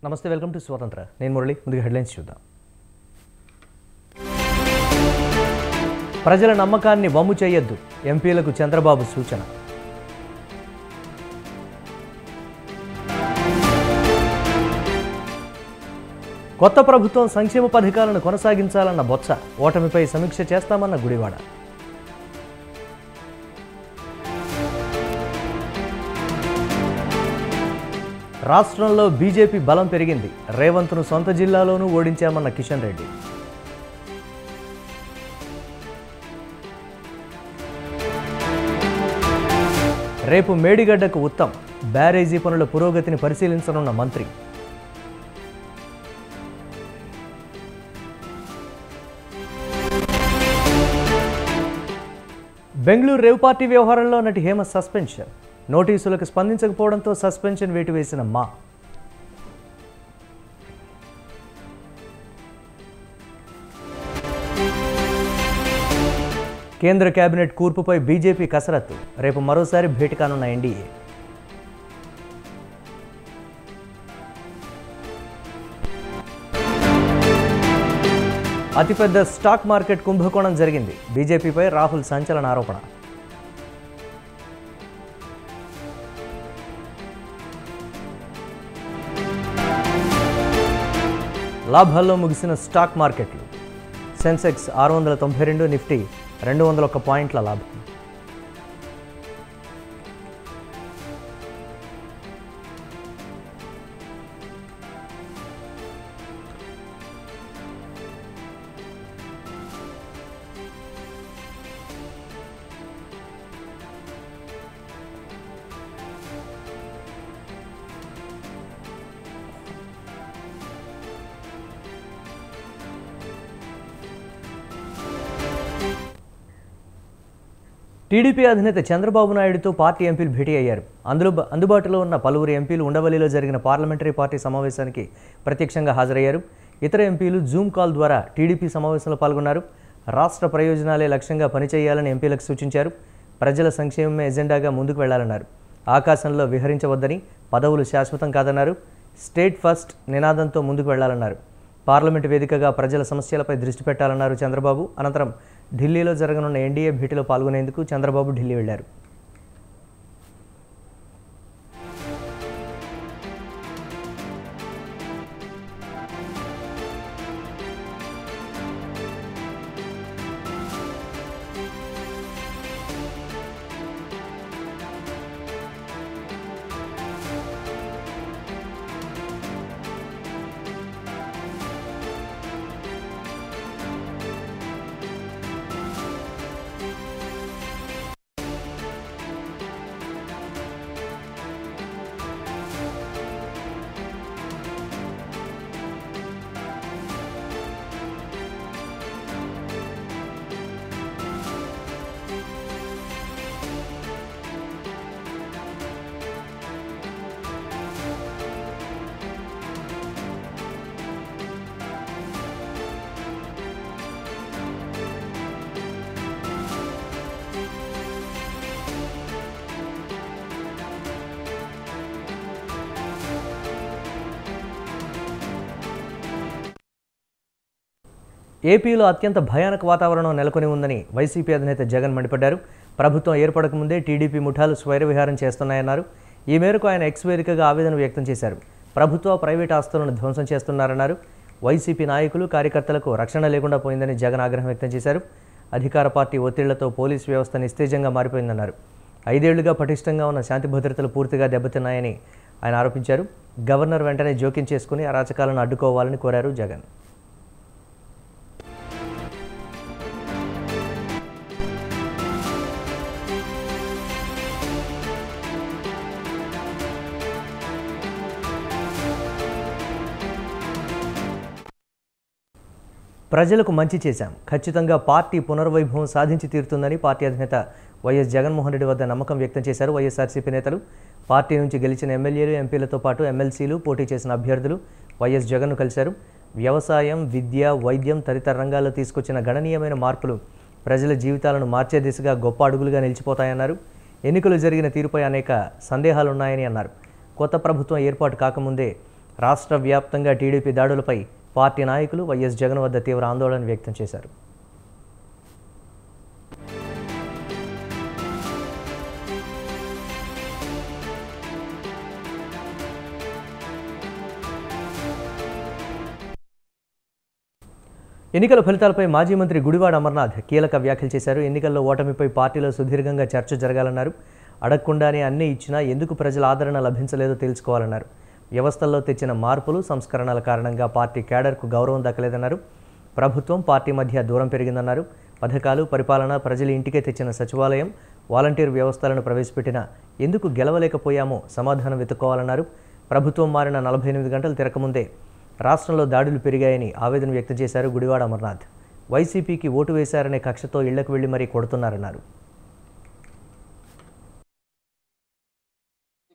నమస్తే, welcome to స్వతంత్ర. నేను మురళి. ముందుగా హెడ్లైన్స్ చూద్దాం. ప్రజల నమ్మకాన్ని వమ్ము చేయొద్దు, ఎంపీలకు చంద్రబాబు సూచన. కొత్త ప్రభుత్వం సంక్షేమ పథకాలను కొనసాగించాలన్న బొత్స, ఓటమిపై సమీక్ష చేస్తామన్న గుడివాడ. రాష్ట్రంలో బీజేపీ బలం పెరిగింది, రేవంత్ను సొంత జిల్లాలోనూ ఓడించామన్న కిషన్ రెడ్డి. రేపు మేడిగడ్డకు ఉత్తమ్, బ్యారేజీ పనుల పురోగతిని పరిశీలించనున్న మంత్రి. బెంగళూరు రేవ్ పార్టీ వ్యవహారంలో నటి హేమ సస్పెన్షన్, నోటీసులకు స్పందించకపోవడంతో సస్పెన్షన్ వేటు వేసిన మా. కేంద్ర కేబినెట్ కూర్పుపై బీజేపీ కసరత్తు, రేపు మరోసారి భేటీ కానున్న ఎన్డీఏ. అతిపెద్ద స్టాక్ మార్కెట్ కుంభకోణం జరిగింది, బీజేపీపై రాహుల్ సంచలన ఆరోపణ. లాభాల్లో ముగిసిన స్టాక్ మార్కెట్లు, సెన్సెక్స్ 692, నిఫ్టీ 201 పాయింట్ల లాభం. టీడీపీ అధినేత చంద్రబాబు నాయుడుతో పార్టీ ఎంపీలు భేటీ అయ్యారు. అందుబాటులో ఉన్న పలువురు ఎంపీలు ఉండవల్లిలో జరిగిన పార్లమెంటరీ పార్టీ సమావేశానికి ప్రత్యక్షంగా హాజరయ్యారు. ఇతర ఎంపీలు జూమ్ కాల్ ద్వారా టీడీపీ సమావేశంలో పాల్గొన్నారు. రాష్ట్ర ప్రయోజనాలే లక్ష్యంగా పనిచేయాలని ఎంపీలకు సూచించారు. ప్రజల సంక్షేమమే ఎజెండాగా ముందుకు వెళ్లాలన్నారు. ఆకాశంలో విహరించవద్దని, పదవులు శాశ్వతం కాదన్నారు. స్టేట్ ఫస్ట్ నినాదంతో ముందుకు వెళ్లాలన్నారు. పార్లమెంటు వేదికగా ప్రజల సమస్యలపై దృష్టి పెట్టాలన్నారు చంద్రబాబు. అనంతరం ఢిల్లీలో జరగనున్న ఎన్డీఏ భేటీలో పాల్గొనేందుకు చంద్రబాబు ఢిల్లీ వెళ్లారు. ఏపీలో అత్యంత భయానక వాతావరణం నెలకొని ఉందని వైసీపీ అధినేత జగన్ మండిపడ్డారు. ప్రభుత్వం ఏర్పడకముందే టీడీపీ ముఠాలు స్వైర విహారం చేస్తున్నాయన్నారు. ఈ మేరకు ఆయన ఎక్స్ వేదికగా ఆవేదన వ్యక్తం చేశారు. ప్రభుత్వ, ప్రైవేట్ ఆస్తులను ధ్వంసం చేస్తున్నారన్నారు. వైసీపీ నాయకులు, కార్యకర్తలకు రక్షణ లేకుండా పోయిందని జగన్ ఆగ్రహం వ్యక్తం చేశారు. అధికార పార్టీ ఒత్తిళ్లతో పోలీసు వ్యవస్థ నిస్తేజంగా మారిపోయిందన్నారు. 5 ఏళ్లుగా పటిష్టంగా ఉన్న శాంతి భద్రతలు పూర్తిగా దెబ్బతిన్నాయని ఆయన ఆరోపించారు. గవర్నర్ వెంటనే జోక్యం చేసుకుని అరాచకాలను అడ్డుకోవాలని కోరారు జగన్. ప్రజలకు మంచి చేశాం, ఖచ్చితంగా పార్టీ పునర్వైభవం సాధించి తీరుతుందని పార్టీ అధినేత వైఎస్ జగన్మోహన్ రెడ్డి వద్ద నమ్మకం వ్యక్తం చేశారు. వైఎస్ఆర్సీపీ నేతలు, పార్టీ నుంచి గెలిచిన ఎమ్మెల్యేలు, ఎంపీలతో పాటు ఎమ్మెల్సీలు, పోటీ చేసిన అభ్యర్థులు వైఎస్ జగన్ను కలిశారు. వ్యవసాయం, విద్య, వైద్యం తదితర రంగాల్లో తీసుకొచ్చిన గణనీయమైన మార్పులు ప్రజల జీవితాలను మార్చే దిశగా గొప్ప అడుగులుగా నిలిచిపోతాయన్నారు. ఎన్నికలు జరిగిన తీరుపై అనేక సందేహాలున్నాయని అన్నారు. కొత్త ప్రభుత్వం ఏర్పాటు కాకముందే రాష్ట్ర వ్యాప్తంగా టీడీపీ దాడులపై పార్టీ నాయకులు వైఎస్ జగన్ వద్ద తీవ్ర ఆందోళన వ్యక్తం చేశారు. ఎన్నికల ఫలితాలపై మాజీ మంత్రి గుడివాడ అమర్నాథ్ కీలక వ్యాఖ్యలు చేశారు. ఎన్నికల్లో ఓటమిపై పార్టీలో సుదీర్ఘంగా చర్చ జరగాలన్నారు. అడగకుండానే అన్నీ ఇచ్చినా ఎందుకు ప్రజల ఆదరణ లభించలేదో తెలుసుకోవాలన్నారు. వ్యవస్థల్లో తెచ్చిన మార్పులు సంస్కరణల కారణంగా పార్టీ క్యాడర్కు గౌరవం దక్కలేదన్నారు. ప్రభుత్వం పార్టీ మధ్య దూరం పెరిగిందన్నారు. పథకాలు, పరిపాలన ప్రజల ఇంటికే తెచ్చిన సచివాలయం, వాలంటీర్ వ్యవస్థలను ప్రవేశపెట్టినా ఎందుకు గెలవలేకపోయామో సమాధానం వెతుక్కోవాలన్నారు. ప్రభుత్వం మారిన 48 గంటలు తిరగకముందే రాష్ట్రంలో దాడులు పెరిగాయని ఆవేదన వ్యక్తం చేశారు గుడివాడ అమర్నాథ్. వైసీపీకి ఓటు వేశారనే కక్షతో ఇళ్లకు వెళ్లి మరీ కొడుతున్నారన్నారు.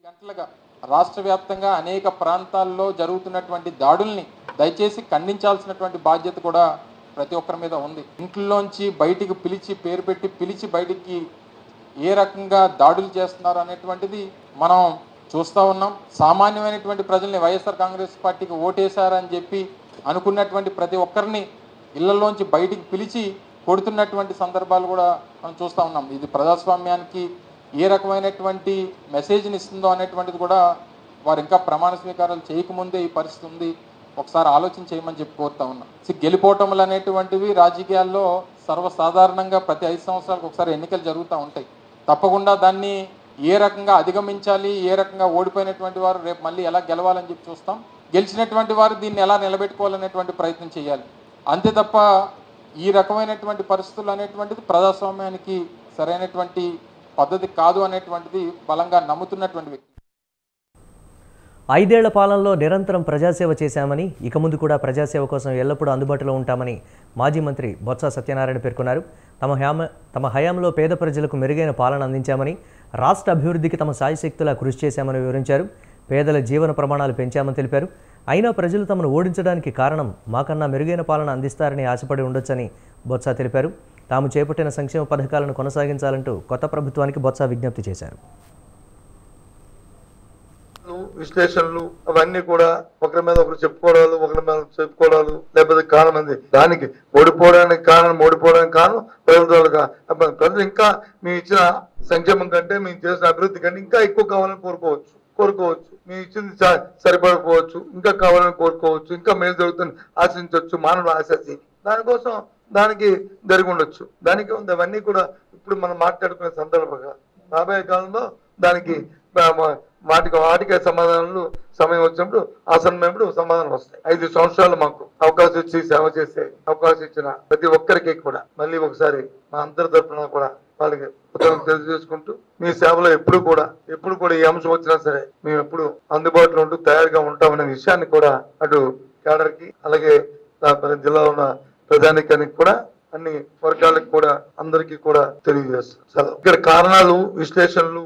గంటలుగా రాష్ట్ర వ్యాప్తంగా అనేక ప్రాంతాల్లో జరుగుతున్నటువంటి దాడుల్ని దయచేసి ఖండించాల్సినటువంటి బాధ్యత కూడా ప్రతి ఒక్కరి మీద ఉంది. ఇంట్లోంచి బయటికి పేరు పెట్టి పిలిచి బయటికి ఏ రకంగా దాడులు చేస్తున్నారు అనేటువంటిది మనం చూస్తూ ఉన్నాం. సామాన్యమైనటువంటి ప్రజల్ని వైఎస్ఆర్ కాంగ్రెస్ పార్టీకి ఓటేశారని చెప్పి అనుకున్నటువంటి ప్రతి ఒక్కరిని ఇళ్లలోంచి బయటికి పిలిచి కొడుతున్నటువంటి సందర్భాలు కూడా మనం చూస్తూ ఉన్నాం. ఇది ప్రజాస్వామ్యానికి ఏ రకమైనటువంటి మెసేజ్ని ఇస్తుందో అనేటువంటిది కూడా వారు ఇంకా ప్రమాణ స్వీకారాలు చేయకముందే ఈ పరిస్థితి ఉంది. ఒకసారి ఆలోచన చేయమని చెప్పి కోరుతా ఉన్నాం. గెలుపోటములు అనేటువంటివి రాజకీయాల్లో సర్వసాధారణంగా ప్రతి 5 సంవత్సరాలకు ఒకసారి ఎన్నికలు జరుగుతూ ఉంటాయి. తప్పకుండా దాన్ని ఏ రకంగా అధిగమించాలి, ఏ రకంగా ఓడిపోయినటువంటి వారు రేపు మళ్ళీ ఎలా గెలవాలని చెప్పి చూస్తాం. గెలిచినటువంటి వారు దీన్ని ఎలా నిలబెట్టుకోవాలనేటువంటి ప్రయత్నం చేయాలి. అంతే తప్ప ఈ రకమైనటువంటి పరిస్థితులు అనేటువంటిది ప్రజాస్వామ్యానికి సరైనటువంటి పద్ధతి కాదు అనేటువంటిది బలంగా నమ్ముతున్నటువంటి వ్యక్తి. 5 ఏళ్ల పాలనలో నిరంతరం ప్రజాసేవ చేశామని, ఇక ముందు కూడా ప్రజాసేవ కోసం ఎల్లప్పుడూ అందుబాటులో ఉంటామని మాజీ మంత్రి బొత్స సత్యనారాయణ పేర్కొన్నారు. తమ హయాంలో పేద ప్రజలకు మెరుగైన పాలన అందించామని, రాష్ట్ర అభివృద్ధికి తమ సాయశక్తులా కృషి చేశామని వివరించారు. పేదల జీవన ప్రమాణాలు పెంచామని తెలిపారు. అయినా ప్రజలు తమను ఓడించడానికి కారణం మాకన్నా మెరుగైన పాలన అందిస్తారని ఆశపడి ఉండొచ్చని బొత్స తెలిపారు. తాము చేపట్టిన సంక్షేమ పథకాలను కొనసాగించాలంటూ కొత్త ప్రభుత్వానికి బొత్స విజ్ఞప్తి చేశారు. విశ్లేషణలు అవన్నీ కూడా ఒకరి మీద ఒకరు చెప్పుకోవడాలు లేకపోతే కారణం అంది దానికి ఓడిపోవడానికి కారణం ప్రజలు ఇంకా మేము ఇచ్చిన సంక్షేమం కంటే మేము చేసిన అభివృద్ధి కంటే ఇంకా ఎక్కువ కావాలని కోరుకోవచ్చు. మేము ఇచ్చింది సరిపడకపోవచ్చు, ఇంకా కావాలని కోరుకోవచ్చు, ఇంకా మేలు జరుగుతుంది ఆశించవచ్చు, మానవులు ఆశించి దానికోసం దానికి జరిగి ఉండొచ్చు. దానికి అవన్నీ కూడా ఇప్పుడు మనం మాట్లాడుకునే సందర్భంగా రాబోయే కాలంలో దానికి వాటికి సమాధానాలు సమయం వచ్చినప్పుడు ఆ సమయంలో సమాధానం వస్తాయి. 5 సంవత్సరాలు మాకు అవకాశం ఇచ్చి సేవ చేసే అవకాశం ఇచ్చిన ప్రతి ఒక్కరికి కూడా మళ్ళీ ఒకసారి మా అందరి తరఫున కూడా వాళ్ళకి తెలియజేసుకుంటూ మీ సేవలో ఎప్పుడు కూడా ఏ అంశం వచ్చినా సరే మేము ఎప్పుడు అందుబాటులో ఉంటూ తయారుగా ఉంటామనే విషయాన్ని కూడా అటు క్యాడర్ కి అలాగే జిల్లాలో ఉన్న ప్రజానికానికి కూడా అన్ని వర్గాలకు కూడా అందరికీ కూడా తెలియజేస్తాం. ఇక్కడ కారణాలు విశ్లేషణలు.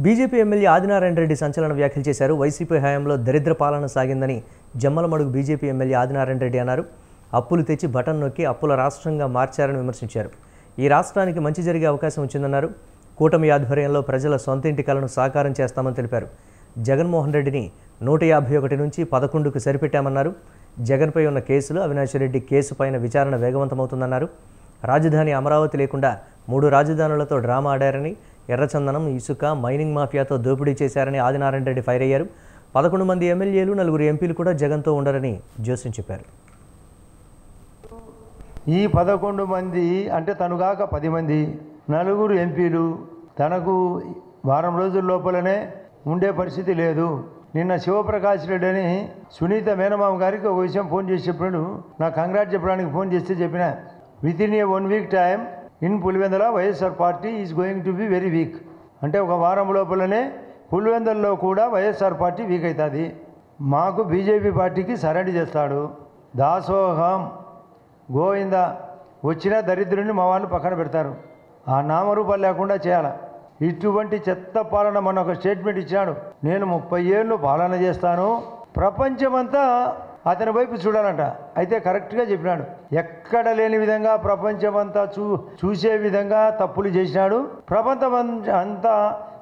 బీజేపీ ఎమ్మెల్యే ఆదినారాయణ రెడ్డి సంచలన వ్యాఖ్యలు చేశారు. వైసీపీ హయాంలో దరిద్ర పాలన సాగిందని జమ్మలమడుగు బీజేపీ ఎమ్మెల్యే ఆదినారాయణ రెడ్డి అన్నారు. అప్పులు తెచ్చి బటన్ నొక్కి అప్పుల రాష్ట్రంగా మార్చారని విమర్శించారు. ఈ రాష్ట్రానికి మంచి జరిగే అవకాశం వచ్చిందన్నారు. కూటమి ఆధ్వర్యంలో ప్రజల సొంతింటి కలను సాకారం చేస్తామని తెలిపారు. జగన్మోహన్ రెడ్డిని 151 నుంచి 11కు సరిపెట్టామన్నారు. జగన్పై ఉన్న కేసులు, అవినాష్ రెడ్డి కేసు పైన విచారణ వేగవంతమవుతుందన్నారు. రాజధాని అమరావతి లేకుండా 3 రాజధానులతో డ్రామా ఆడారని, ఎర్రచందనం, ఇసుక, మైనింగ్ మాఫియాతో దోపిడీ చేశారని ఆదినారాయణ రెడ్డి ఫైర్ అయ్యారు. 11 మంది ఎమ్మెల్యేలు, 4 ఎంపీలు కూడా జగన్తో ఉండరని జోస్యం చెప్పారు. ఈ 11 మంది అంటే తనుగాక 10 మంది, 4 ఎంపీలు తనకు వారం రోజుల లోపలనే ఉండే పరిస్థితి లేదు. నిన్న శివప్రకాష్ రెడ్డి అని సునీత మేనమామ గారికి ఒక విషయం ఫోన్ చేసి చెప్పాడు. నాకు కంగ్రాట్ చెప్పడానికి ఫోన్ చేస్తే చెప్పిన within A 1 week time in Pulivendula YSR party is going to be very weak. అంటే ఒక వారం లోపలనే పులివెందులలో కూడా వైఎస్ఆర్ పార్టీ వీక్ అవుతుంది. మాకు బీజేపీ పార్టీకి సరెండర్ చేస్తాడు. దాసోహం గోవింద వచ్చిన దరిద్రుని మా వాళ్ళు పక్కన పెడతారు. ఆ నామరూపాలు లేకుండా చేయాలి. ఇటువంటి చెత్త పాలన మన ఒక స్టేట్మెంట్ ఇచ్చాడు. నేను 30 ఏళ్ళు పాలన చేస్తాను, ప్రపంచమంతా అతని వైపు చూడాలంట. అయితే కరెక్ట్గా చెప్పినాడు. ఎక్కడ లేని విధంగా ప్రపంచమంతా చూసే విధంగా తప్పులు చేసినాడు. ప్రపంచం అంతా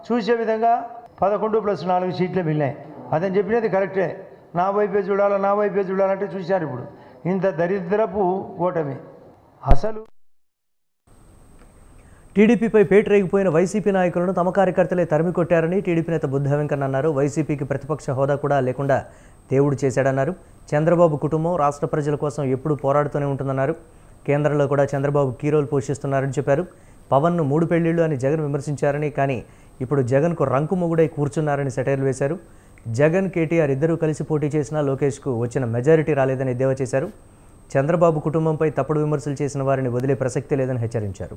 చూసే విధంగా 11+4 సీట్లు మిగిలినాయి. అతను చెప్పినది కరెక్టే. నా వైపే చూడాలా, నా వైపే చూడాలంటే చూశారు. ఇప్పుడు ఇంత దరిద్రపు ఓటమి. అసలు టీడీపీపై పేటరేగిపోయిన వైసీపీ నాయకులను తమ కార్యకర్తలే తరిమి కొట్టారని టీడీపీ నేత బుద్ధ వెంకన్న అన్నారు. వైసీపీకి ప్రతిపక్ష హోదా కూడా లేకుండా దేవుడు చేశాడన్నారు. చంద్రబాబు కుటుంబం రాష్ట్ర ప్రజల కోసం ఎప్పుడూ పోరాడుతూనే ఉంటుందన్నారు. కేంద్రంలో కూడా చంద్రబాబు కీ రోల్ పోషిస్తున్నారని చెప్పారు. పవన్ను 3 పెళ్లిళ్ళు అని జగన్ విమర్శించారని, కానీ ఇప్పుడు జగన్కు రంకు మొగుడై కూర్చున్నారని సెటైర్లు వేశారు. జగన్, కేటీఆర్ ఇద్దరూ కలిసి పోటీ చేసినా లోకేష్కు వచ్చిన మెజారిటీ రాలేదని ఎద్దేవా చేశారు. చంద్రబాబు కుటుంబంపై తప్పుడు విమర్శలు చేసిన వారిని వదిలే ప్రసక్తి లేదని హెచ్చరించారు.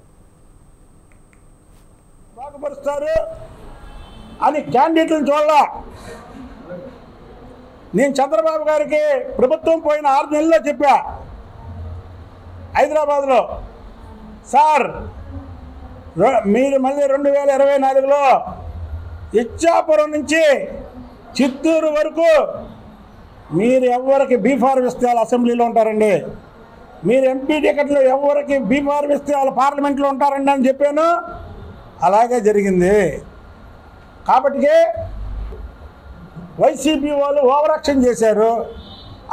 బాగుపరుస్తారు అని క్యాండిడేట్లను చూడాల. నేను చంద్రబాబు గారికి ప్రభుత్వం పోయిన 6 నెలల్లో చెప్పా హైదరాబాద్లో, సార్ మీరు మళ్ళీ 2024లో ఇచ్చాపురం నుంచి చిత్తూరు వరకు మీరు ఎవరికి బీఫార్మ్ ఇస్తే వాళ్ళు అసెంబ్లీలో ఉంటారండి, మీరు ఎంపీ టికెట్లు ఎవరికి బీఫార్మ్ ఇస్తే వాళ్ళు పార్లమెంట్లో ఉంటారండి అని చెప్పాను. అలాగే జరిగింది. కాబట్టి వైసీపీ వాళ్ళు ఓవర్ యాక్షన్ చేశారు.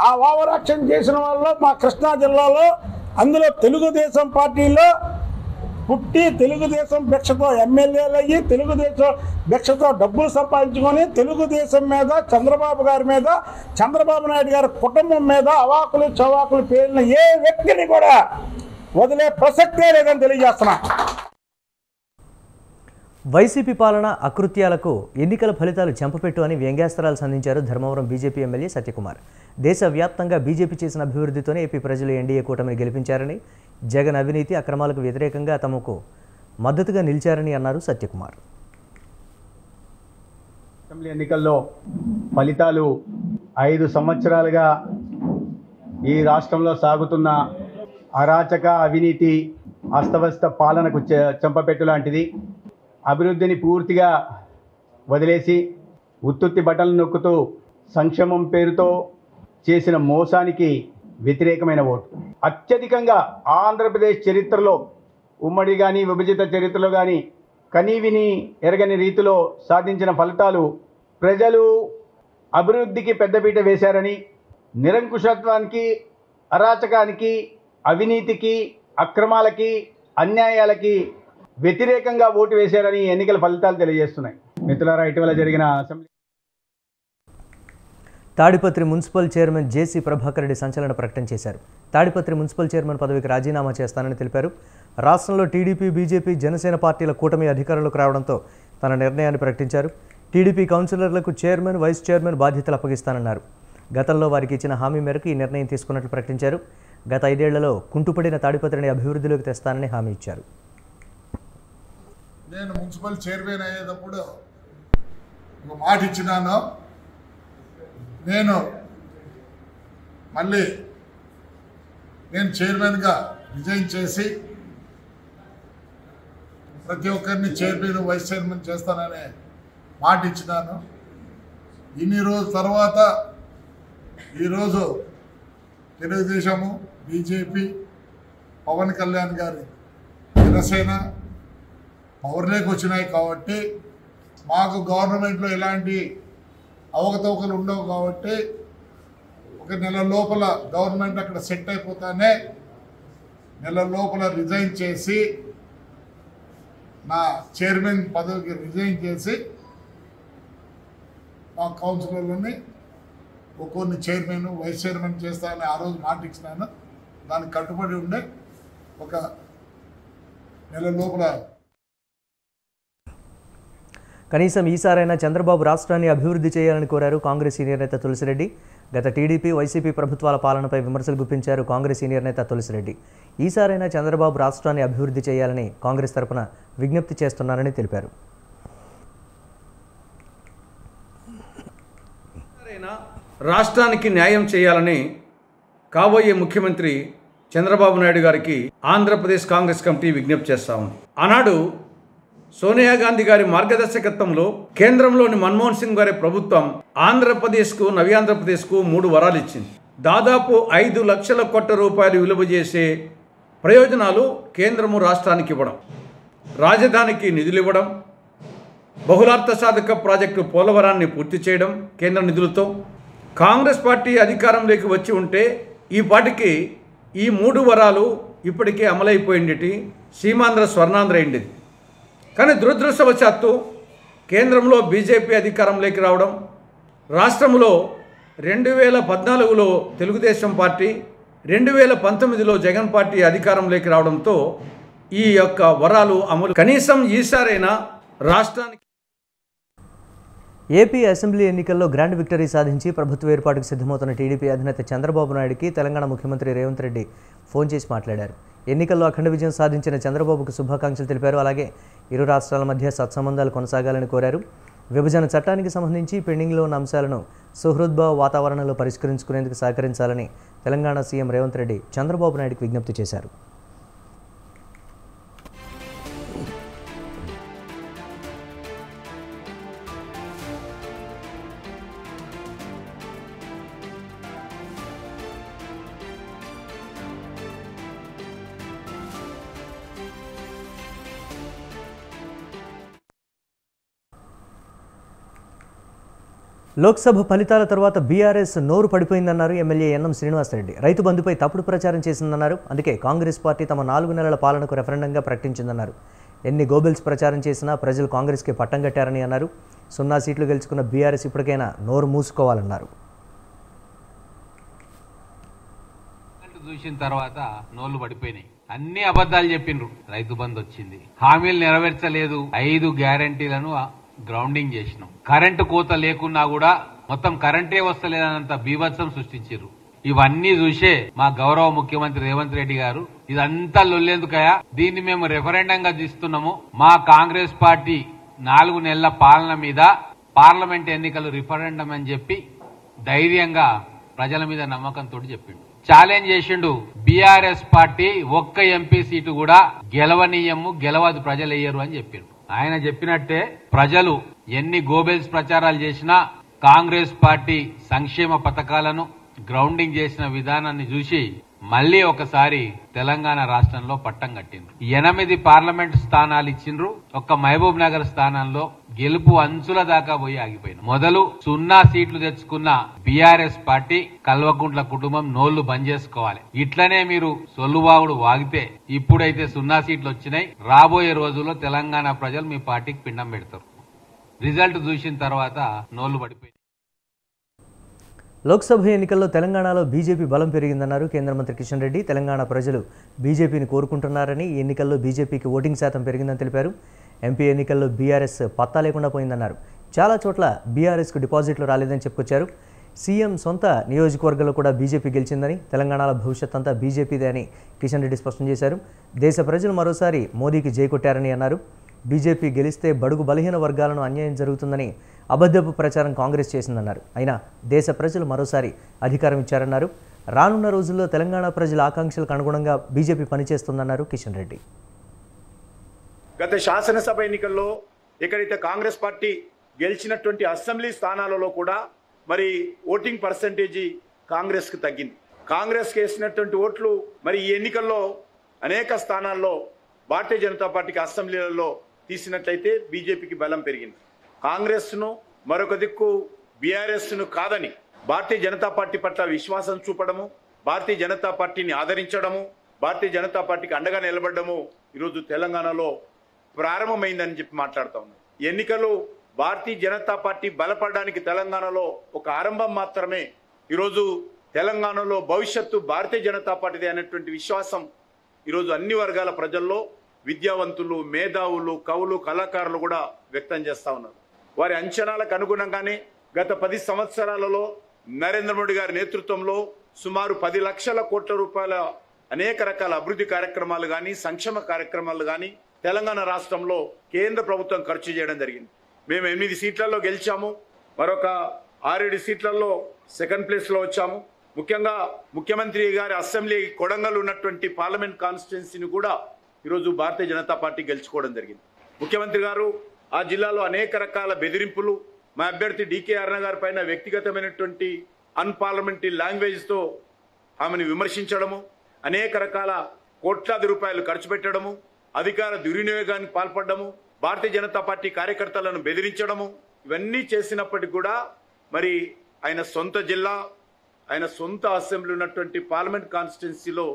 ఆ ఓవర్ యాక్షన్ చేసిన వాళ్ళు మా కృష్ణా జిల్లాలో, అందులో తెలుగుదేశం పార్టీలో పుట్టి తెలుగుదేశం భిక్షతో ఎమ్మెల్యేలు అయ్యి తెలుగుదేశం భిక్షతో డబ్బులు సంపాదించుకొని తెలుగుదేశం మీద, చంద్రబాబు గారి మీద, చంద్రబాబు నాయుడు గారి కుటుంబం మీద అవాకులు చవాకులు పేలిన ఏ వ్యక్తిని కూడా వదిలే ప్రసక్తే లేదని తెలియజేస్తున్నా. వైసీపీ పాలన అకృత్యాలకు ఎన్నికల ఫలితాలు చెంపపెట్టు అని వ్యంగ్యాస్త్రాలు సంధించారు ధర్మవరం బీజేపీ ఎమ్మెల్యే సత్యకుమార్. దేశవ్యాప్తంగా బీజేపీ చేసిన అభివృద్ధితోనే ఏపీ ప్రజలు ఎన్డీఏ కూటమిని గెలిపించారని, జగన్ అవినీతి అక్రమాలకు వ్యతిరేకంగా తమకు మద్దతుగా నిలిచారని అన్నారు సత్యకుమార్. అసెంబ్లీ ఎన్నికల్లో ఫలితాలు 5 సంవత్సరాలుగా ఈ రాష్ట్రంలో సాగుతున్న అరాచక, అవినీతి, అస్తవ్యస్త పాలనకు చెంపపెట్టు లాంటిది. అభివృద్ధిని పూర్తిగా వదిలేసి ఉత్తుత్తి బట్టలు నొక్కుతూ సంక్షేమం పేరుతో చేసిన మోసానికి వ్యతిరేకమైన ఓటు. అత్యధికంగా ఆంధ్రప్రదేశ్ చరిత్రలో, ఉమ్మడి కానీ విభజిత చరిత్రలో కానీ కనీవిని ఎరగని రీతిలో సాధించిన ఫలితాలు ప్రజలు అభివృద్ధికి పెద్దపీట వేశారని, నిరంకుశత్వానికి, అరాచకానికి, అవినీతికి, అక్రమాలకి, అన్యాయాలకి వ్యతిరేకంగా ఓటు వేశారని ఎన్నికల ఫలితాలు తెలియజేస్తున్నాయి. మిత్రులారా, ఇటీవల జరిగిన అసెంబ్లీ తాడిపత్రి మున్సిపల్ చైర్మన్ జేసీ ప్రభాకర్ రెడ్డి సంచలన ప్రకటన చేశారు. తాడిపత్రి మున్సిపల్ చైర్మన్ పదవికి రాజీనామా చేస్తానని తెలిపారు. రాష్ట్రంలో టీడీపీ, బీజేపీ, జనసేన పార్టీల కూటమి అధికారంలోకి రావడంతో తన నిర్ణయాన్ని ప్రకటించారు. టీడీపీ కౌన్సిలర్లకు చైర్మన్, వైస్ చైర్మన్ బాధ్యతలు అప్పగిస్తానన్నారు. గతంలో వారికి ఇచ్చిన హామీ మేరకు ఈ నిర్ణయం తీసుకున్నట్లు ప్రకటించారు. గత 5 ఏళ్లలో కుంటుపడిన తాడిపత్రిని అభివృద్ధిలోకి తెస్తానని హామీ ఇచ్చారు. నేను మున్సిపల్ చైర్మన్ అయ్యేటప్పుడు ఒక మాట ఇచ్చినాను. నేను చైర్మన్గా రిజైన్ చేసి ప్రతి ఒక్కరిని చైర్మన్, వైస్ చైర్మన్ చేస్తాననే మాట ఇచ్చినాను. ఇన్ని రోజుల తర్వాత ఈరోజు తెలుగుదేశము, బీజేపీ, పవన్ కళ్యాణ్ గారి జనసేన పవర్లోకి వచ్చినాయి కాబట్టి మాకు గవర్నమెంట్లో ఎలాంటి అవకతవకలు ఉండవు కాబట్టి 1 నెల లోపల గవర్నమెంట్ అక్కడ సెట్ అయిపోతానే నెల లోపల రిజైన్ చేసి నా చైర్మన్ పదవికి రిజైన్ చేసి మా కౌన్సిలర్లని ఒక్కొన్ని చైర్మన్, వైస్ చైర్మన్ చేస్తానని ఆ రోజు మాట ఇచ్చినాను. దానికి కట్టుబడి ఉండే 1 నెల లోపల. కనీసం ఈసారైనా చంద్రబాబు రాష్ట్రాన్ని అభివృద్ధి చేయాలని కోరారు కాంగ్రెస్ సీనియర్ నేత తులసిరెడ్డి. గత టీడీపీ, వైసీపీ ప్రభుత్వాల పాలనపై విమర్శలు గుప్పించారు కాంగ్రెస్ సీనియర్ నేత తులసిరెడ్డి. ఈసారైనా చంద్రబాబు రాష్ట్రాన్ని అభివృద్ధి చేయాలని కాంగ్రెస్ తరపున విజ్ఞప్తి చేస్తున్నారని తెలిపారు. రాష్ట్రానికి న్యాయం చేయాలని కాబోయే ముఖ్యమంత్రి చంద్రబాబు నాయుడు గారికి ఆంధ్రప్రదేశ్ కాంగ్రెస్ కమిటీ విజ్ఞప్తి చేస్తా ఉంది. ఆనాడు సోనియా గాంధీ గారి మార్గదర్శకత్వంలో కేంద్రంలోని మన్మోహన్ సింగ్ గారి ప్రభుత్వం ఆంధ్రప్రదేశ్కు, నవి ఆంధ్రప్రదేశ్కు 3 వరాలు ఇచ్చింది. దాదాపు 5 లక్షల కోట్ల రూపాయలు విలువ చేసే ప్రయోజనాలు కేంద్రము రాష్ట్రానికి ఇవ్వడం, రాజధానికి నిధులు ఇవ్వడం, బహుళార్థ సాధక ప్రాజెక్టు పోలవరాన్ని పూర్తి చేయడం కేంద్ర నిధులతో. కాంగ్రెస్ పార్టీ అధికారంలోకి వచ్చి ఉంటే ఈ పాటికి ఈ 3 వరాలు ఇప్పటికే అమలైపోయింది, సీమాంధ్ర స్వర్ణాంధ్ర అయింది. కానీ దురదృష్టవశాత్తు కేంద్రంలో బీజేపీ అధికారంలోకి రావడం, రాష్ట్రంలో 2014లో తెలుగుదేశం పార్టీ, 2019లో జగన్ పార్టీ అధికారంలోకి రావడంతో ఈ యొక్క వరాలు అమలు. కనీసం ఈసారైనా రాష్ట్రానికి. ఏపీ అసెంబ్లీ ఎన్నికల్లో గ్రాండ్ విక్టరీ సాధించి ప్రభుత్వ ఏర్పాటుకు సిద్ధమవుతున్న టీడీపీ అధినేత చంద్రబాబు నాయుడుకి తెలంగాణ ముఖ్యమంత్రి రేవంత్ రెడ్డి ఫోన్ చేసి మాట్లాడారు. ఎన్నికల్లో అఖండ విజయం సాధించిన చంద్రబాబుకు శుభాకాంక్షలు తెలిపారు. అలాగే ఇరు రాష్ట్రాల మధ్య సత్సంబంధాలు కొనసాగాలని కోరారు. విభజన చట్టానికి సంబంధించి పెండింగ్లో ఉన్న అంశాలను సుహృద్భావ వాతావరణంలో పరిష్కరించుకునేందుకు సహకరించాలని తెలంగాణ సీఎం రేవంత్ రెడ్డి చంద్రబాబు నాయుడుకు విజ్ఞప్తి చేశారు. లోక్సభ ఫలితాల తర్వాత బీఆర్ఎస్ నోరు పడిపోయిందన్నారు ఎమ్మెల్యే ఎన్ఎం శ్రీనివాసరెడ్డి. రైతు బంధుపై తప్పుడు ప్రచారం చేసిందన్నారు. అందుకే కాంగ్రెస్ పార్టీ తమ 4 నెలల పాలనకు రెఫరెండంగా ప్రకటించిందన్నారు. ఎన్ని గోబెల్స్ ప్రచారం చేసినా ప్రజలు కాంగ్రెస్కి పట్టం కట్టారని అన్నారు. 0 సీట్లు గెలుచుకున్న బీఆర్ఎస్ ఇప్పటికైనా నోరు మూసుకోవాలన్నారు. చూసిన తర్వాత నోళ్లు పడిపోయినాయి. అన్ని అబద్దాలు చెప్పిండ్రు. రైతు బంధు వచ్చింది, హామీలు నెరవేర్చలేదు, 5 గ్యారంటీలను గ్రౌండింగ్ చేసినాం, కరెంటు కోత లేకున్నా కూడా మొత్తం కరెంటే వస్తలేదన్నంత బీభత్సం సృష్టించారు. ఇవన్నీ చూసే మా గౌరవ ముఖ్యమంత్రి రేవంత్ రెడ్డి గారు ఇదంతా లొల్లేందుకయా, దీన్ని మేము రెఫరెండంగా తీస్తున్నాము, మా కాంగ్రెస్ పార్టీ 4 నెలల పాలన మీద పార్లమెంట్ ఎన్నికలు రిఫరెండం అని చెప్పి ధైర్యంగా ప్రజల మీద నమ్మకంతో చెప్పిండు. ఛాలెంజ్ చేసిండు. బీఆర్ఎస్ పార్టీ ఒక్క ఎంపీ సీటు కూడా గెలవనీయము, గెలవదు, ప్రజలు వేయరు అని చెప్పిండు. ఆయన చెప్పినట్టే ప్రజలు ఎన్ని గోబెల్స్ ప్రచారాలు చేసినా కాంగ్రెస్ పార్టీ సంక్షేమ పథకాలను గ్రౌండింగ్ చేసిన విధానాన్ని చూసి మళ్లీ ఒకసారి తెలంగాణ రాష్ట్రంలో పట్టం కట్టిండ్రు. 8 పార్లమెంట్ స్థానాలు ఇచ్చిండ్రు. ఒక్క మహబూబ్ నగర్ స్థానంలో గెలుపు అంచుల దాకా పోయి ఆగిపోయింది. మొదలు 0 సీట్లు తెచ్చుకున్న బీఆర్ఎస్ పార్టీ కల్వకుంట్ల కుటుంబం నోళ్లు బంద్ చేసుకోవాలి. ఇట్లనే మీరు సొల్లువాగుడు వాగితే ఇప్పుడైతే 0 సీట్లు వచ్చినాయి. రాబోయే రోజుల్లో తెలంగాణ ప్రజలు మీ పార్టీకి పిండం పెడతారు. రిజల్ట్ చూసిన తర్వాత నోళ్లు పడిపోయి. లోక్సభ ఎన్నికల్లో తెలంగాణలో బీజేపీ బలం పెరిగిందన్నారు కేంద్ర మంత్రి కిషన్ రెడ్డి. తెలంగాణ ప్రజలు బీజేపీని కోరుకుంటున్నారని, ఈ ఎన్నికల్లో బీజేపీకి ఓటింగ్ శాతం పెరిగిందని తెలిపారు. ఎంపీ ఎన్నికల్లో బీఆర్ఎస్ పత్తా లేకుండా పోయిందన్నారు. చాలా చోట్ల బీఆర్ఎస్కు డిపాజిట్లు రాలేదని చెప్పుకొచ్చారు. సీఎం సొంత నియోజకవర్గంలో కూడా బీజేపీ గెలిచిందని, తెలంగాణలో భవిష్యత్ అంతా బీజేపీదే అని కిషన్ రెడ్డి స్పష్టం చేశారు. దేశ ప్రజలు మరోసారి మోదీకి జై కొట్టారని అన్నారు. బీజేపీ గెలిస్తే బడుగు బలహీన వర్గాలను అన్యాయం జరుగుతుందని అబద్ధపు ప్రచారం కాంగ్రెస్ చేసిందన్నారు. అయినా దేశ ప్రజలు మరోసారి అధికారం ఇచ్చారన్నారు. రానున్న రోజుల్లో తెలంగాణ ప్రజల ఆకాంక్షలకు అనుగుణంగా బీజేపీ పనిచేస్తుందన్నారు కిషన్ రెడ్డి. గత శాసనసభ ఎన్నికల్లో ఎక్కడైతే కాంగ్రెస్ పార్టీ గెలిచినటువంటి అసెంబ్లీ స్థానాలలో కూడా మరి ఓటింగ్ పర్సంటేజీ కాంగ్రెస్కి తగ్గింది. కాంగ్రెస్కి వేసినటువంటి ఓట్లు మరి ఈ ఎన్నికల్లో అనేక స్థానాల్లో భారతీయ జనతా పార్టీకి అసెంబ్లీలలో తీసినట్లయితే బీజేపీకి బలం పెరిగింది. కాంగ్రెస్ను మరొక దిక్కు బీఆర్ఎస్ను కాదని భారతీయ జనతా పార్టీ పట్ల విశ్వాసం చూపడము, భారతీయ జనతా పార్టీని ఆదరించడము, భారతీయ జనతా పార్టీకి అండగా నిలబడము ఈరోజు తెలంగాణలో ప్రారంభమైందని చెప్పి మాట్లాడుతా ఉన్నాం. ఎన్నికలు భారతీయ జనతా పార్టీ బలపడడానికి తెలంగాణలో ఒక ఆరంభం మాత్రమే. ఈరోజు తెలంగాణలో భవిష్యత్తు భారతీయ జనతా పార్టీదే అనేటువంటి విశ్వాసం ఈరోజు అన్ని వర్గాల ప్రజల్లో విద్యావంతులు, మేధావులు, కవులు, కళాకారులు కూడా వ్యక్తం చేస్తా ఉన్నారు. వారి అంచనాలకు అనుగుణంగానే గత 10 సంవత్సరాలలో నరేంద్ర మోడీ గారి నేతృత్వంలో సుమారు 10 లక్షల కోట్ల రూపాయల అనేక రకాల అభివృద్ధి కార్యక్రమాలు కానీ, సంక్షేమ కార్యక్రమాలు కానీ తెలంగాణ రాష్ట్రంలో కేంద్ర ప్రభుత్వం ఖర్చు చేయడం జరిగింది. మేము 8 సీట్లలో గెలిచాము, మరొక 6-7 సీట్లలో సెకండ్ ప్లేస్లో వచ్చాము. ముఖ్యంగా ముఖ్యమంత్రి గారి అసెంబ్లీ కొడంగల్ ఉన్నటువంటి పార్లమెంట్ కాన్స్టిట్యున్సీని కూడా ఈరోజు భారతీయ జనతా పార్టీ గెలుచుకోవడం జరిగింది. ముఖ్యమంత్రి గారు ఆ జిల్లాలో అనేక రకాల బెదిరింపులు, మా అభ్యర్థి డీకే అరుణ గారి పైన వ్యక్తిగతమైనటువంటి అన్పార్లమెంటరీ లాంగ్వేజ్తో ఆమెను విమర్శించడము, అనేక రకాల కోట్లాది రూపాయలు ఖర్చు పెట్టడము, అధికార దుర్వినియోగానికి పాల్పడము, భారతీయ జనతా పార్టీ కార్యకర్తలను బెదిరించడము ఇవన్నీ చేసినప్పటికీ కూడా మరి ఆయన సొంత జిల్లా, ఆయన సొంత అసెంబ్లీ ఉన్నటువంటి పార్లమెంట్ కాన్స్టిట్యున్సీలో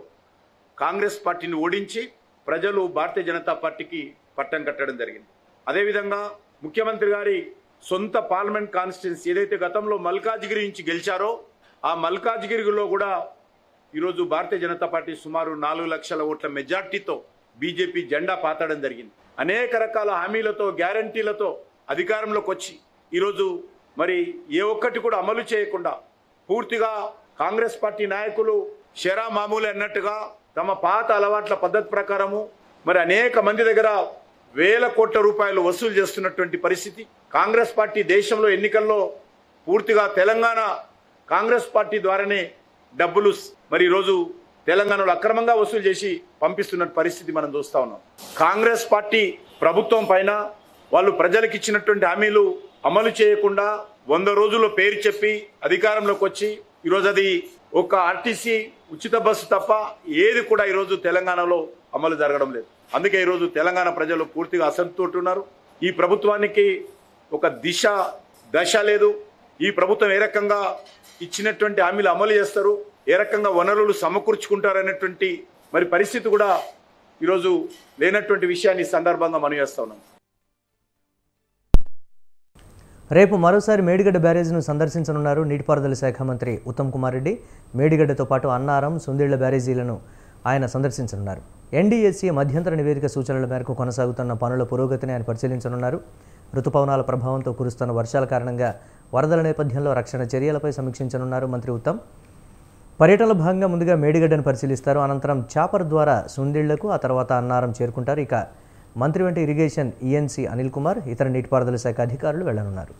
కాంగ్రెస్ పార్టీని ఓడించి ప్రజలు భారతీయ జనతా పార్టీకి పట్టం కట్టడం జరిగింది. అదేవిధంగా ముఖ్యమంత్రి గారి సొంత పార్లమెంట్ కాన్స్టిట్యున్సీ ఏదైతే గతంలో మల్కాజ్గిరి నుంచి గెలిచారో ఆ మల్కాజ్గిరిలో కూడా ఈరోజు భారతీయ జనతా పార్టీ సుమారు 4 లక్షల ఓట్ల మెజార్టీతో బీజేపీ జెండా పాతడం జరిగింది. అనేక రకాల హామీలతో, గ్యారంటీలతో అధికారంలోకి వచ్చి ఈరోజు మరి ఏ ఒక్కటి కూడా అమలు చేయకుండా పూర్తిగా కాంగ్రెస్ పార్టీ నాయకులు షెరా మామూలు అన్నట్టుగా తమ పాత అలవాట్ల పద్ధతి ప్రకారము మరి అనేక మంది దగ్గర వేల కోట్ల రూపాయలు వసూలు చేస్తున్నటువంటి పరిస్థితి. కాంగ్రెస్ పార్టీ దేశంలో ఎన్నికల్లో పూర్తిగా తెలంగాణ కాంగ్రెస్ పార్టీ ద్వారానే డబ్బులు మరి ఈరోజు తెలంగాణలో అక్రమంగా వసూలు చేసి పంపిస్తున్న పరిస్థితి మనం చూస్తా ఉన్నాం. కాంగ్రెస్ పార్టీ ప్రభుత్వం పైన వాళ్ళు ప్రజలకు ఇచ్చినటువంటి హామీలు అమలు చేయకుండా 100 రోజుల్లో పేరు చెప్పి అధికారంలోకి వచ్చి ఈరోజు అది ఒక ఆర్టీసీ ఉచిత బస్సు తప్ప ఏది కూడా ఈరోజు తెలంగాణలో అమలు జరగడం లేదు. అందుకే ఈరోజు తెలంగాణ ప్రజలు పూర్తిగా అసంతృప్తి ఉన్నారు. ఈ ప్రభుత్వానికి ఒక దశ లేదు. ఈ ప్రభుత్వం ఏ రకంగా ఇచ్చినటువంటి హామీలు అమలు చేస్తారు, ఏ రకంగా వనరులు సమకూర్చుకుంటారు అనేటువంటి మరి పరిస్థితి కూడా ఈరోజు లేనటువంటి విషయాన్ని ఈ సందర్భంగా మనం చేస్తా ఉన్నాం. రేపు మరోసారి మేడిగడ్డ బ్యారేజ్ను సందర్శించనున్నారు నీటిపారుదల శాఖ మంత్రి ఉత్తమ్ కుమార్ రెడ్డి. మేడిగడ్డతో పాటు అన్నారం, సుందిళ్ల బ్యారేజీలను ఆయన సందర్శించనున్నారు. ఎన్డీఎస్సీ మధ్యంతర నివేదిక సూచనల మేరకు కొనసాగుతున్న పనుల పురోగతిని ఆయన పరిశీలించనున్నారు. రుతుపవనాల ప్రభావంతో కురుస్తున్న వర్షాల కారణంగా వరదల నేపథ్యంలో రక్షణ చర్యలపై సమీక్షించనున్నారు మంత్రి ఉత్తమ్. పర్యటనలో భాగంగా ముందుగా మేడిగడ్డను పరిశీలిస్తారు. అనంతరం చాపర్ ద్వారా సుందిళ్లకు, ఆ తర్వాత అన్నారం చేరుకుంటారు. ఇక మంత్రి వెంట ఇరిగేషన్ ఈఎన్సీ అనిల్ కుమార్, ఇతర నీటిపారుదల శాఖ అధికారులు వెళ్లనున్నారు.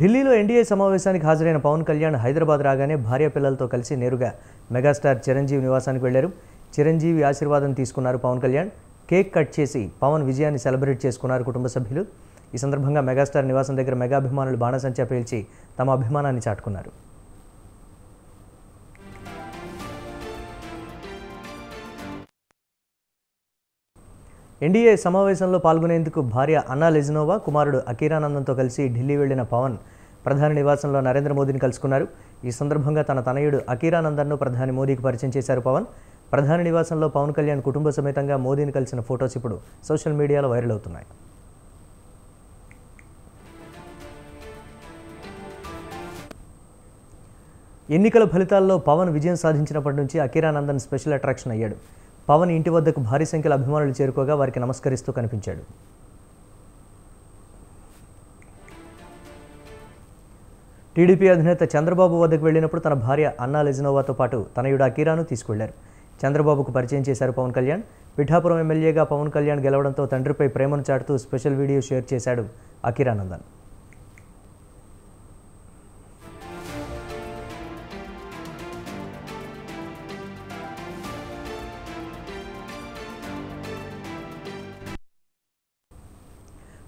ఢిల్లీలో ఎన్డీఏ సమావేశానికి హాజరైన పవన్ కళ్యాణ్ హైదరాబాద్ రాగానే భార్య పిల్లలతో కలిసి నేరుగా మెగాస్టార్ చిరంజీవి నివాసానికి వెళ్లారు. చిరంజీవి ఆశీర్వాదం తీసుకున్నారు పవన్ కళ్యాణ్. కేక్ కట్ చేసి పవన్ విజయాన్ని సెలబ్రేట్ చేసుకున్నారు కుటుంబ సభ్యులు. ఈ సందర్భంగా మెగాస్టార్ నివాసం దగ్గర మెగాభిమానులు బాణసంచా పేల్చి తమ అభిమానాన్ని చాటుకున్నారు. ఎన్డీఏ సమావేశంలో పాల్గొనేందుకు భార్య అన్నా లెజినోవా, కుమారుడు అకీరానందంతో కలిసి ఢిల్లీ వెళ్లిన పవన్ ప్రధాని నివాసంలో నరేంద్ర మోదీని కలుసుకున్నారు. ఈ సందర్భంగా తన తనయుడు అకీరానందన్ను ప్రధాని మోదీకి పరిచయం చేశారు పవన్. ప్రధాని నివాసంలో పవన్ కళ్యాణ్ కుటుంబ సమేతంగా మోదీని కలిసిన ఫొటోస్ ఇప్పుడు సోషల్ మీడియాలో వైరల్ అవుతున్నాయి. ఎన్నికల ఫలితాల్లో పవన్ విజయం సాధించినప్పటి నుంచి అకీరానందన్ స్పెషల్ అట్రాక్షన్ అయ్యాడు. పవన్ ఇంటి వద్దకు భారీ సంఖ్యలో అభిమానులు చేరుకోగా వారికి నమస్కరిస్తూ కనిపించాడు. టీడీపీ అధినేత చంద్రబాబు వద్దకు వెళ్లినప్పుడు తన భార్య అన్నా లెజినోవాతో పాటు తనయుడు అకీరాను తీసుకెళ్లారు. చంద్రబాబుకు పరిచయం చేశారు పవన్ కళ్యాణ్. పిఠాపురం ఎమ్మెల్యేగా పవన్ కళ్యాణ్ గెలవడంతో తండ్రిపై ప్రేమను చాటుతూ స్పెషల్ వీడియో షేర్ చేశాడు అకీరానందన్.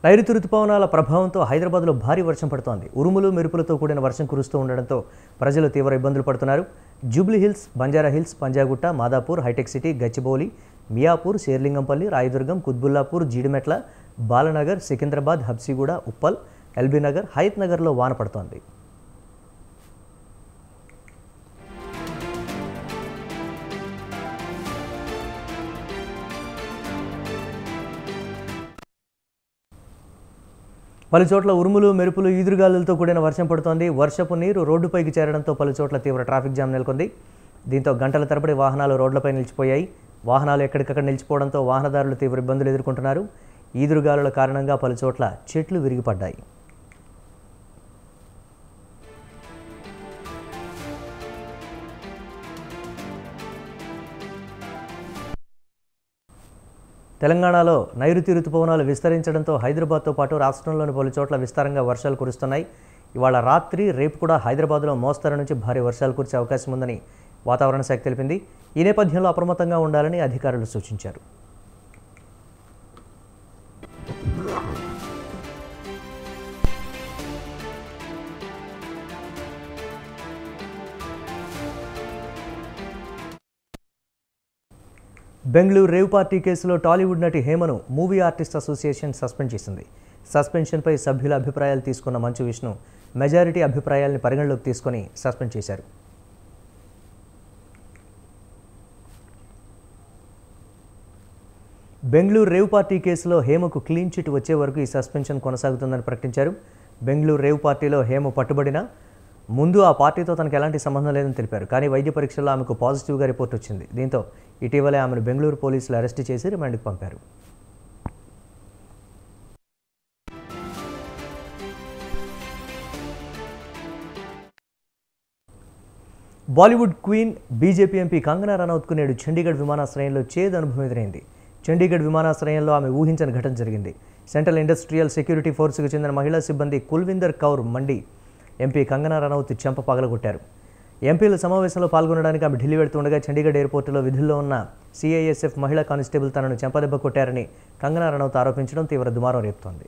నైరుతి రుతుపవనాల ప్రభావంతో హైదరాబాద్లో భారీ వర్షం పడుతోంది. ఉరుములు మెరుపులతో కూడిన వర్షం కురుస్తూ ఉండడంతో ప్రజలు తీవ్ర ఇబ్బందులు పడుతున్నారు. జూబ్లీ హిల్స్, బంజారా హిల్స్, పంజాగుట్ట, మాదాపూర్, హైటెక్ సిటీ, గచ్చిబౌలి, మియాపూర్, శేర్లింగంపల్లి, రాయదుర్గం, కుత్బుల్లాపూర్, జీడిమెట్ల, బాలనగర్, సికింద్రాబాద్, హబ్సిగూడ, ఉప్పల్, ఎల్బీనగర్, హయత్ నగర్లో వాన పడుతోంది. పలుచోట్ల ఉరుములు, మెరుపులు, ఈదురుగాలులతో కూడిన వర్షం పడుతోంది. వర్షపు నీరు రోడ్డుపైకి చేరడంతో పలుచోట్ల తీవ్ర ట్రాఫిక్ జామ్ నెలకొంది. దీంతో గంటల తరబడి వాహనాలు రోడ్లపై నిలిచిపోయాయి. వాహనాలు ఎక్కడికక్కడ నిలిచిపోవడంతో వాహనదారులు తీవ్ర ఇబ్బందులు ఎదుర్కొంటున్నారు. ఈదురుగాలుల కారణంగా పలుచోట్ల చెట్లు విరిగిపడ్డాయి. తెలంగాణలో నైరుతి రుతుపవనాలు విస్తరించడంతో హైదరాబాద్తో పాటు రాష్ట్రంలోని పలు చోట్ల విస్తారంగా వర్షాలు కురుస్తున్నాయి. ఇవాళ రాత్రి, రేపు కూడా హైదరాబాద్లో మోస్తరు నుంచి భారీ వర్షాలు కురిసే అవకాశం ఉందని వాతావరణ శాఖ తెలిపింది. ఈ నేపథ్యంలో అప్రమత్తంగా ఉండాలని అధికారులు సూచించారు. బెంగళూరు రేవ్ పార్టీ కేసులో టాలీవుడ్ నటి హేమను మూవీ ఆర్టిస్ట్ అసోసియేషన్ సస్పెండ్ చేసింది. సస్పెన్షన్పై సభ్యుల అభిప్రాయాలు తీసుకున్న మంచు విష్ణు మెజారిటీ అభిప్రాయాల్ని పరిగణలోకి తీసుకొని సస్పెండ్ చేశారు. బెంగళూరు రేవ్ పార్టీ కేసులో హేమకు క్లీన్ చిట్ వచ్చే వరకు ఈ సస్పెన్షన్ కొనసాగుతుందని ప్రకటించారు. బెంగళూరు రేవ్ పార్టీలో హేమ పట్టుబడినా ముందు ఆ పార్టీతో తనకు ఎలాంటి సంబంధం లేదని తెలిపారు. కానీ వైద్య పరీక్షల్లో ఆమెకు పాజిటివ్గా రిపోర్ట్ వచ్చింది. దీంతో ఇటీవలే ఆమెను బెంగళూరు పోలీసులు అరెస్టు చేసి రిమాండ్కు పంపారు. Bollywood queen BJP MP Kangana రనౌత్కు నేడు చండీగఢ్ విమానాశ్రయంలో చేదు అనుభవం ఎదురైంది. చండీగఢ్ విమానాశ్రయంలో ఆమె ఊహించని ఘటన జరిగింది. సెంట్రల్ ఇండస్ట్రియల్ సెక్యూరిటీ ఫోర్స్కు చెందిన మహిళా సిబ్బంది కుల్విందర్ కౌర్ మండి ఎంపీ కంగనా రనౌత్ చెంప పగలగొట్టారు. ఎంపీల సమావేశంలో పాల్గొనడానికి ఆమె ఢిల్లీ వెళ్తుండగా చండీగఢ్ ఎయిర్పోర్టులో విధుల్లో ఉన్న సిఐఎస్ఎఫ్ మహిళా కానిస్టేబుల్ తనను చెంపదెబ్బ కొట్టారని కంగనా రనౌత్ ఆరోపించడం తీవ్ర దుమారం రేపుతోంది.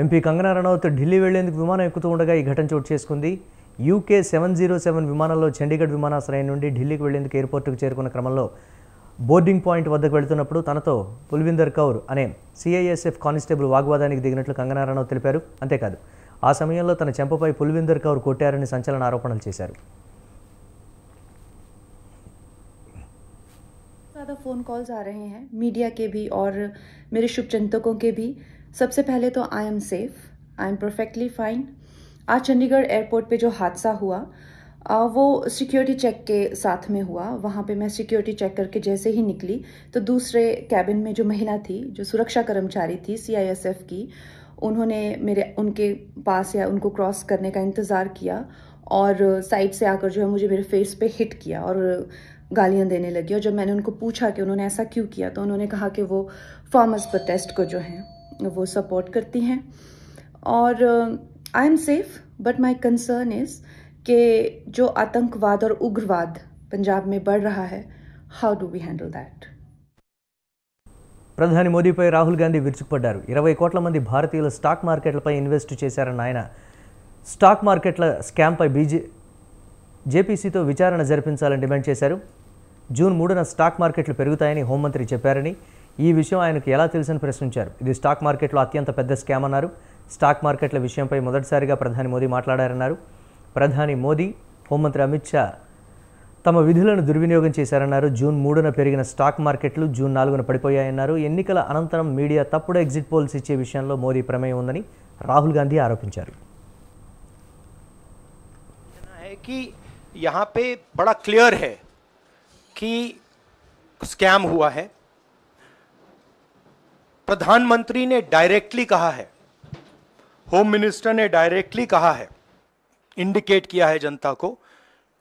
ఎంపీ కంగనా రనౌత్ ఢిల్లీ వెళ్లేందుకు విమానం ఎక్కుతూ ఉండగా ఈ ఘటన చోటు చేసుకుంది. యూకే 707 విమానంలో చండీగఢ్ విమానాశ్రయం నుండి ఢిల్లీకి వెళ్లేందుకు ఎయిర్పోర్టుకు చేరుకున్న క్రమంలో బోర్డింగ్ పాయింట్ వద్దకు వెళుతున్నప్పుడు తనతో కుల్విందర్ కౌర్ అనే సిఐఎస్ఎఫ్ కానిస్టేబుల్ వాగ్వాదానికి దిగినట్లు కంగనా రనౌత్ తెలిపారు. అంతేకాదు ఆ సమయంలో తన చెంపపై కుల్విందర్ కౌర్ కొట్టారని సంచలన ఆరోపణలు చేశారు. ज़्यादा फ़ोन कॉल्स आ रहे हैं मीडिया के भी और मेरे शुभचिंतकों के भी. सबसे पहले तो I am safe, I am perfectly fine. आज चंडीगढ़ एयरपोर्ट पे जो हादसा हुआ वो सिक्योरिटी चेक के साथ में हुआ. वहाँ पे मैं सिक्योरिटी चेक करके जैसे ही निकली तो दूसरे कैबिन में जो महिला थी, जो सुरक्षा कर्मचारी थी CISF की, उन्होंने उनके पास या उनको क्रॉस करने का इंतज़ार किया और साइड से आकर जो है मुझे मेरे फेस पे हिट किया और गालियाँ देने लगी. और जब मैंने उनको पूछा कि उन्होंने ऐसा क्यों किया तो उन्होंने कहा कि वो फार्मर्स प्रोटेस्ट को जो है वो सपोर्ट करती हैं. और I am safe but my concern is कि जो आतंकवाद और उग्रवाद पंजाब में बढ़ रहा है, how do we handle that. ప్రధాని మోదీపై రాహుల్ గాంధీ విరుచుకుపడ్డారు. 20 కోట్ల మంది భారతీయుల స్టాక్ మార్కెట్లపై ఇన్వెస్ట్ చేశారన్న ఆయన స్టాక్ మార్కెట్ల స్కామ్పై జేపీసీతో విచారణ జరిపించాలని డిమాండ్ చేశారు. జూన్ 3న స్టాక్ మార్కెట్లు పెరుగుతాయని హోంమంత్రి చెప్పారని, ఈ విషయం ఆయనకు ఎలా తెలుసని ప్రశ్నించారు. ఇది స్టాక్ మార్కెట్లో అత్యంత పెద్ద స్కామ్ అన్నారు. స్టాక్ మార్కెట్ల విషయంపై మొదటిసారిగా ప్రధాని మోదీ మాట్లాడారన్నారు. ప్రధాని మోదీ, హోంమంత్రి అమిత్ షా తమ విధులను దుర్వినియోగం చేశారన్నారు. జూన్ 3న పెరిగిన స్టాక్ మార్కెట్లు జూన్ 4న పడిపోయాయన్నారు. ఎన్నికల అనంతరం మీడియా తప్పుడు ఎగ్జిట్ పోల్స్ ఇచ్చే విషయంలో మోదీ ప్రమేయం ఉందని రాహుల్ గాంధీ ఆరోపించారు. यहाँ पे बड़ा क्लियर है कि स्कैम हुआ है. प्रधानमंत्री ने डायरेक्टली कहा है, होम मिनिस्टर ने डायरेक्टली कहा है, इंडिकेट किया है जनता को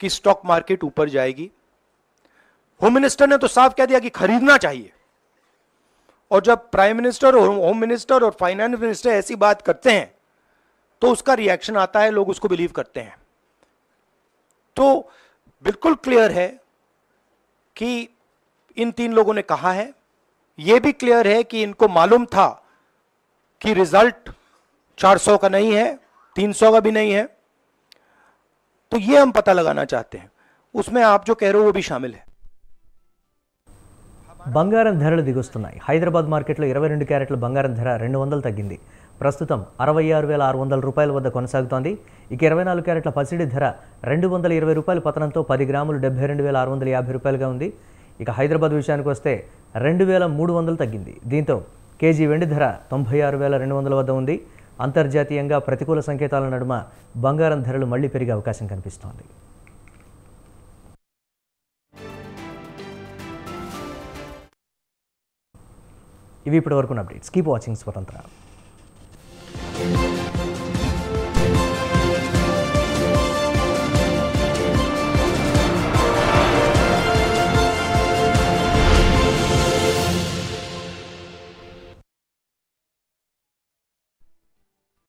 कि स्टॉक मार्केट ऊपर जाएगी. होम मिनिस्टर ने तो साफ कह दिया कि खरीदना चाहिए. और जब प्राइम मिनिस्टर और होम मिनिस्टर और फाइनेंस मिनिस्टर ऐसी बात करते हैं तो उसका रिएक्शन आता है, लोग उसको बिलीव करते हैं. तो बिल्कुल क्लियर है कि इन तीन लोगों ने कहा है. यह भी क्लियर है कि इनको मालूम था कि रिजल्ट 400 का नहीं है, 300 का भी नहीं है. तो ये हम पता लगाना चाहते हैं. उसमें आप जो कह रहे हो वो भी शामिल है. బంగారం ధరలు దిగొస్తున్నాయి. హైదరాబాద్ మార్కెట్లో 22 క్యారెట్ల బంగారం ధర 200 తగ్గింది. ప్రస్తుతం 66,600 రూపాయల వద్ద కొనసాగుతోంది. ఇక 24 క్యారెట్ల పసిడి ధర 220 రూపాయల పతనంతో 10 గ్రాములు 72,650 రూపాయలుగా ఉంది. ఇక హైదరాబాద్ విషయానికి వస్తే 2,300 తగ్గింది. దీంతో కేజీ వెండి ధర 96,200 వద్ద ఉంది. అంతర్జాతీయంగా ప్రతికూల సంకేతాల నడుమ బంగారం ధరలు మళ్లీ పెరిగే అవకాశం కనిపిస్తోంది. ఇవి ఇప్పటివరకు అప్డేట్స్. కీప్ వాచింగ్ స్వతంత్ర.